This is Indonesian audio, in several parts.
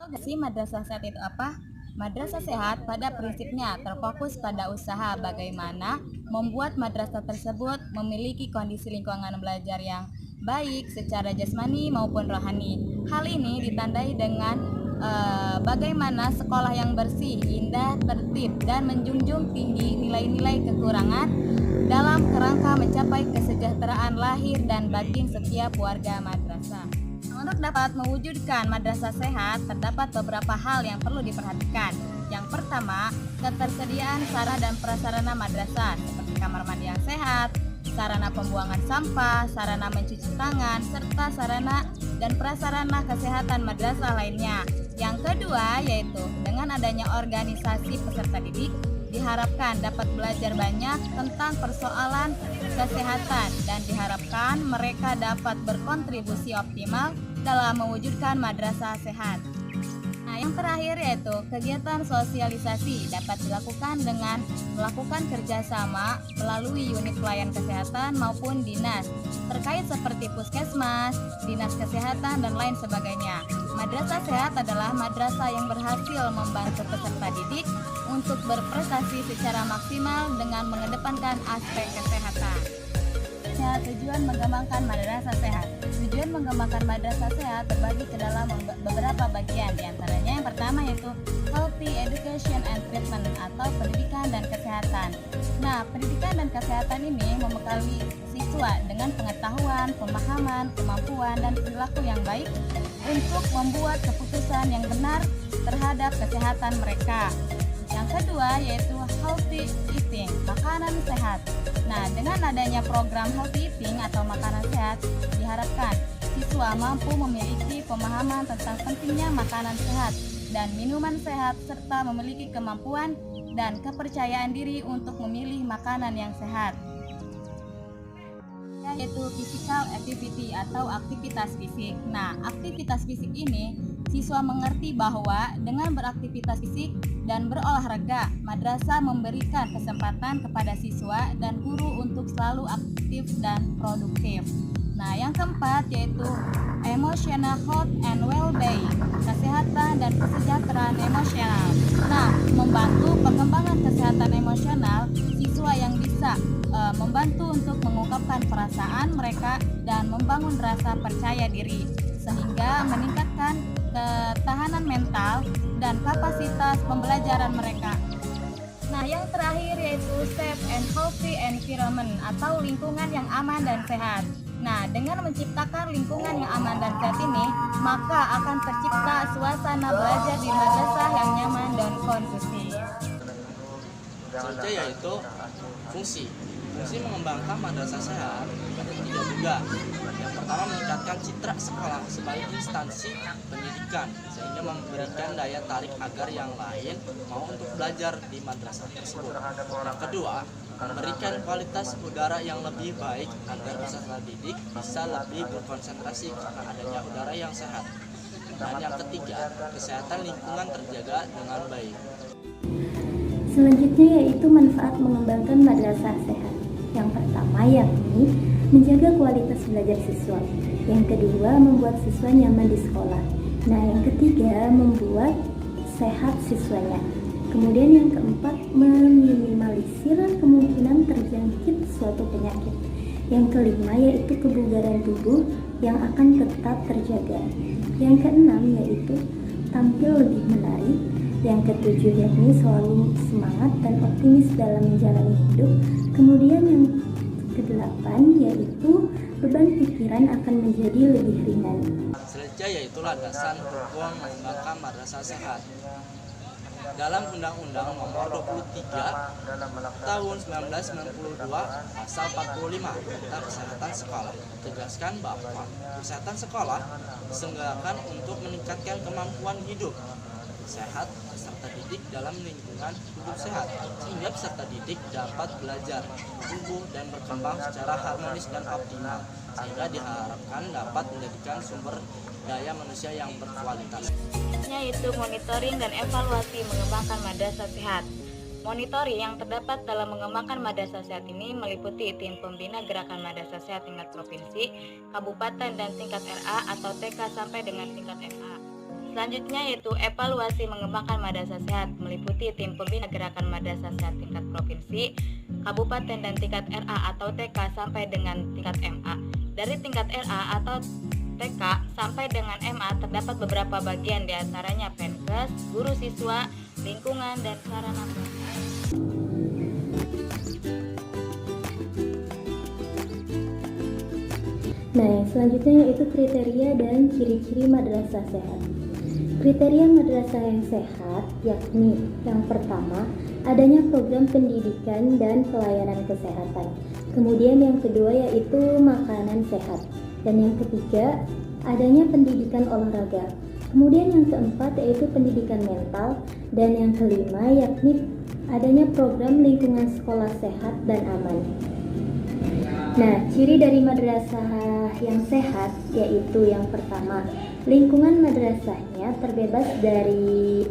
Sih madrasah sehat itu apa? Madrasah sehat pada prinsipnya terfokus pada usaha bagaimana membuat madrasah tersebut memiliki kondisi lingkungan belajar yang baik secara jasmani maupun rohani. Hal ini ditandai dengan bagaimana sekolah yang bersih, indah, tertib, dan menjunjung tinggi nilai-nilai kekurangan dalam kerangka mencapai kesejahteraan lahir dan batin setiap warga madrasah. Untuk dapat mewujudkan madrasah sehat, terdapat beberapa hal yang perlu diperhatikan. Yang pertama, ketersediaan sarana dan prasarana madrasah seperti kamar mandi yang sehat, sarana pembuangan sampah, sarana mencuci tangan, serta sarana dan prasarana kesehatan madrasah lainnya. Yang kedua, yaitu dengan adanya organisasi peserta didik, diharapkan dapat belajar banyak tentang persoalan kesehatan dan diharapkan mereka dapat berkontribusi optimal dalam mewujudkan madrasah sehat. Nah, yang terakhir yaitu kegiatan sosialisasi dapat dilakukan dengan melakukan kerjasama melalui unit pelayan kesehatan maupun dinas terkait seperti puskesmas, dinas kesehatan, dan lain sebagainya. Madrasah sehat adalah madrasah yang berhasil membantu peserta didik untuk berprestasi secara maksimal dengan mengedepankan aspek kesehatan. Tujuan mengembangkan madrasah sehat. Tujuan mengembangkan madrasah sehat terbagi ke dalam beberapa bagian, diantaranya yang pertama yaitu healthy education and treatment atau pendidikan dan kesehatan. Nah, pendidikan dan kesehatan ini membekali siswa dengan pengetahuan, pemahaman, kemampuan, dan perilaku yang baik untuk membuat keputusan yang benar terhadap kesehatan mereka. Yang kedua yaitu healthy eating, makanan sehat. Nah, dengan adanya program healthy eating atau makanan sehat, diharapkan siswa mampu memiliki pemahaman tentang pentingnya makanan sehat dan minuman sehat serta memiliki kemampuan dan kepercayaan diri untuk memilih makanan yang sehat. Yaitu physical activity atau aktivitas fisik. Nah, aktivitas fisik ini siswa mengerti bahwa dengan beraktivitas fisik dan berolahraga, madrasah memberikan kesempatan kepada siswa dan guru untuk selalu aktif dan produktif. Nah, yang keempat yaitu emotional health and well-being, kesehatan dan kesejahteraan emosional. Nah, membantu pengembangan kesehatan emosional siswa yang bisa membantu untuk mengungkapkan perasaan mereka dan membangun rasa percaya diri sehingga meningkatkan ketahanan mental dan kapasitas pembelajaran mereka. Nah, yang terakhir yaitu safe and healthy environment atau lingkungan yang aman dan sehat. Nah, dengan menciptakan lingkungan yang aman dan sehat ini, maka akan tercipta suasana belajar di madrasah yang nyaman dan kondusif. Selanjutnya yaitu fungsi. Fungsi mengembangkan madrasah sehat ada tiga juga. Yang pertama, meningkatkan citra sekolah sebagai instansi pendidikan sehingga memberikan daya tarik agar yang lain mau untuk belajar di madrasah tersebut. Yang kedua, memberikan kualitas udara yang lebih baik agar peserta didik bisa lebih berkonsentrasi karena adanya udara yang sehat. Dan yang ketiga, kesehatan lingkungan terjaga dengan baik. Selanjutnya yaitu manfaat mengembangkan madrasah sehat. Yang pertama yakni menjaga kualitas belajar siswa. Yang kedua membuat siswa nyaman di sekolah. Nah, yang ketiga membuat sehat siswanya. Kemudian yang keempat meminimalisir kemungkinan terjangkit suatu penyakit. Yang kelima yaitu kebugaran tubuh yang akan tetap terjaga. Yang keenam yaitu tampil lebih menarik. Yang ketujuh yakni selalu semangat dan optimis dalam menjalani hidup. Kemudian yang kedelapan yaitu beban pikiran akan menjadi lebih ringan. Selanjutnya yaitu landasan hukum mengembangkan madrasah sehat. Dalam Undang-Undang Nomor 23 Tahun 1992 Pasal 45 tentang Kesehatan Sekolah tegaskan bahwa kesehatan sekolah diselenggarakan untuk meningkatkan kemampuan hidup sehat peserta didik dalam lingkungan hidup sehat sehingga peserta didik dapat belajar, tumbuh dan berkembang secara harmonis dan optimal sehingga diharapkan dapat menjadikan sumber daya manusia yang berkualitas. Yaitu monitoring dan evaluasi mengembangkan madrasah sehat. Monitoring yang terdapat dalam mengembangkan madrasah sehat ini meliputi tim pembina gerakan madrasah sehat tingkat provinsi, kabupaten dan tingkat RA atau TK sampai dengan tingkat FA. Selanjutnya yaitu evaluasi mengembangkan madrasah sehat, meliputi tim pembina gerakan madrasah sehat tingkat provinsi, kabupaten dan tingkat RA atau TK sampai dengan tingkat MA. Dari tingkat RA atau TK sampai dengan MA terdapat beberapa bagian, diantaranya Penkes, guru siswa, lingkungan, dan sarana prasarana. Nah, yang selanjutnya yaitu kriteria dan ciri-ciri madrasah sehat. Kriteria madrasah yang sehat yakni yang pertama, adanya program pendidikan dan pelayanan kesehatan. Kemudian yang kedua yaitu makanan sehat. Dan yang ketiga, adanya pendidikan olahraga. Kemudian yang keempat yaitu pendidikan mental. Dan yang kelima yakni adanya program lingkungan sekolah sehat dan aman. Nah, ciri dari madrasah yang sehat yaitu yang pertama, lingkungan madrasahnya terbebas dari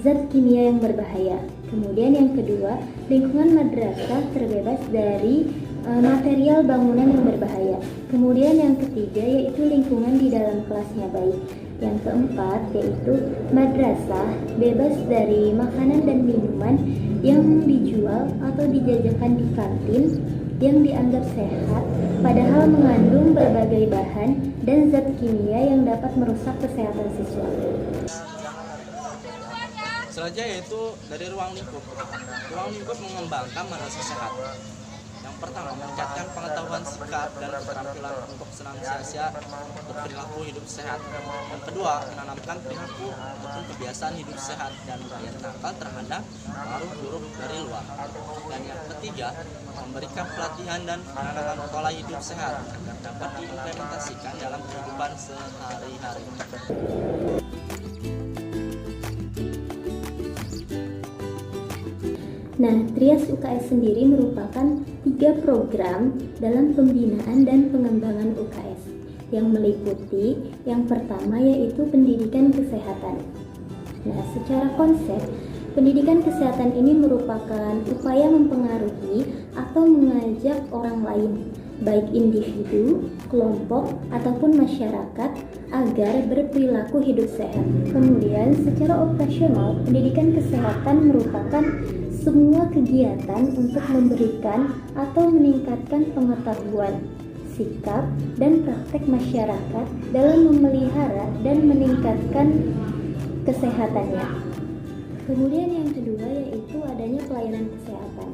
zat kimia yang berbahaya. Kemudian yang kedua, lingkungan madrasah terbebas dari material bangunan yang berbahaya. Kemudian yang ketiga yaitu lingkungan di dalam kelasnya baik. Yang keempat yaitu madrasah bebas dari makanan dan minuman yang dijual atau dijajakan di kantin yang dianggap sehat, padahal mengandung berbagai bahan dan zat kimia yang dapat merusak kesehatan siswa. Selanjutnya yaitu dari ruang lingkup. Ruang lingkup mengembangkan madrasah sehat. Yang pertama, meningkatkan pengetahuan sikap dan keterampilan untuk senantiasa berperilaku hidup sehat. Yang kedua, menanamkan perilaku ataupun kebiasaan hidup sehat dan bahaya nakal terhadap pengaruh buruk dari luar. Dan yang ketiga, memberikan pelatihan dan penanaman pola hidup sehat agar dapat diimplementasikan dalam kehidupan sehari-hari. Nah, Trias UKS sendiri merupakan 3 program dalam pembinaan dan pengembangan UKS yang meliputi yang pertama yaitu pendidikan kesehatan. Nah, secara konsep, pendidikan kesehatan ini merupakan upaya mempengaruhi atau mengajak orang lain, baik individu, kelompok, ataupun masyarakat agar berperilaku hidup sehat. Kemudian, secara operasional, pendidikan kesehatan merupakan semua kegiatan untuk memberikan atau meningkatkan pengetahuan, sikap, dan praktek masyarakat dalam memelihara dan meningkatkan kesehatannya. Kemudian yang kedua yaitu adanya pelayanan kesehatan.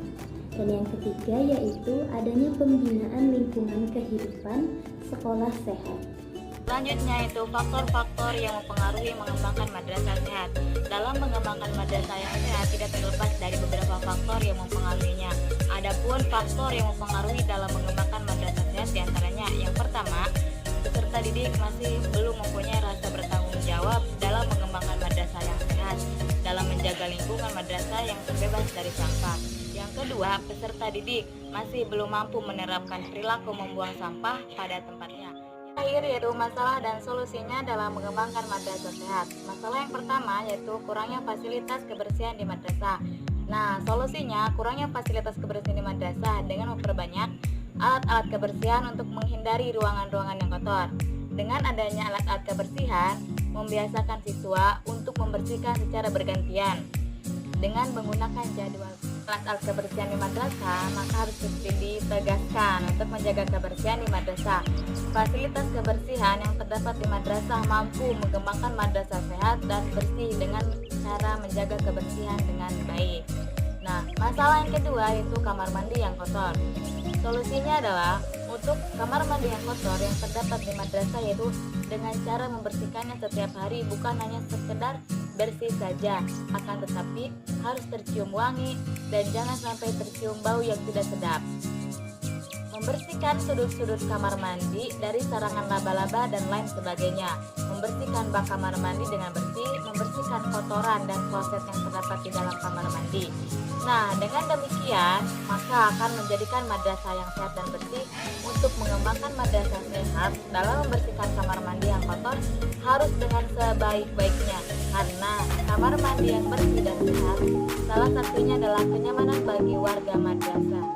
Dan yang ketiga yaitu adanya pembinaan lingkungan kehidupan sekolah sehat. Selanjutnya itu faktor-faktor yang mempengaruhi mengembangkan madrasah sehat. Dalam mengembangkan madrasah yang sehat tidak terlepas dari beberapa faktor yang mempengaruhinya. Adapun faktor yang mempengaruhi dalam mengembangkan madrasah sehat diantaranya yang pertama, peserta didik masih belum mempunyai rasa bertanggung jawab dalam mengembangkan madrasah yang sehat, dalam menjaga lingkungan madrasah yang terbebas dari sampah. Yang kedua, peserta didik masih belum mampu menerapkan perilaku membuang sampah pada tempatnya. Terakhir yaitu masalah dan solusinya dalam mengembangkan madrasah sehat. Masalah yang pertama yaitu kurangnya fasilitas kebersihan di madrasah. Nah, solusinya kurangnya fasilitas kebersihan di madrasah dengan memperbanyak alat-alat kebersihan untuk menghindari ruangan-ruangan yang kotor. Dengan adanya alat-alat kebersihan, membiasakan siswa untuk membersihkan secara bergantian dengan menggunakan jadwal. Alat-alat kebersihan di madrasah maka harus ditegaskan untuk menjaga kebersihan di madrasah. Fasilitas kebersihan yang terdapat di madrasah mampu mengembangkan madrasah sehat dan bersih dengan cara menjaga kebersihan dengan baik. Nah, masalah yang kedua yaitu kamar mandi yang kotor. Solusinya adalah untuk kamar mandi yang kotor yang terdapat di madrasah yaitu dengan cara membersihkannya setiap hari, bukan hanya sekedar bersih saja, akan tetapi harus tercium wangi dan jangan sampai tercium bau yang tidak sedap. Membersihkan sudut-sudut kamar mandi dari sarangan laba-laba dan lain sebagainya. Membersihkan bak kamar mandi dengan bersih, membersihkan kotoran dan kloset yang terdapat di dalam kamar mandi. Nah, dengan demikian, maka akan menjadikan madrasah yang sehat dan bersih. Untuk mengembangkan madrasah sehat dalam membersihkan kamar mandi yang kotor harus dengan sebaik-baiknya, karena kamar mandi yang bersih dan sehat salah satunya adalah kenyamanan bagi warga madrasah.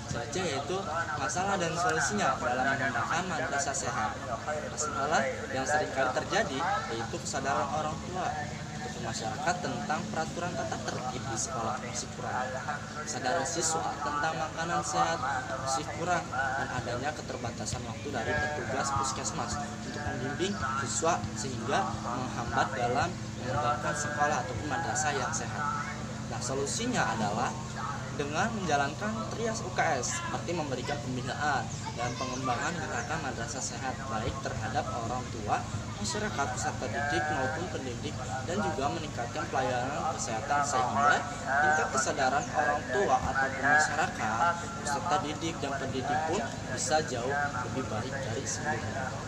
Saja yaitu Masalah dan solusinya dalam mengembangkan madrasah sehat. Masalah yang seringkali terjadi yaitu kesadaran orang tua atau masyarakat tentang peraturan tata tertib di sekolah masih kurang. Kesadaran siswa tentang makanan sehat masih kurang, dan adanya keterbatasan waktu dari petugas puskesmas untuk membimbing siswa sehingga menghambat dalam mengembangkan sekolah ataupun madrasah yang sehat. Nah, solusinya adalah dengan menjalankan trias UKS, seperti memberikan pembinaan dan pengembangan gerakan madrasah sehat baik terhadap orang tua, masyarakat, peserta didik maupun pendidik, dan juga meningkatkan pelayanan kesehatan sehingga tingkat kesadaran orang tua ataupun masyarakat, peserta didik dan pendidik pun bisa jauh lebih baik dari sebelumnya.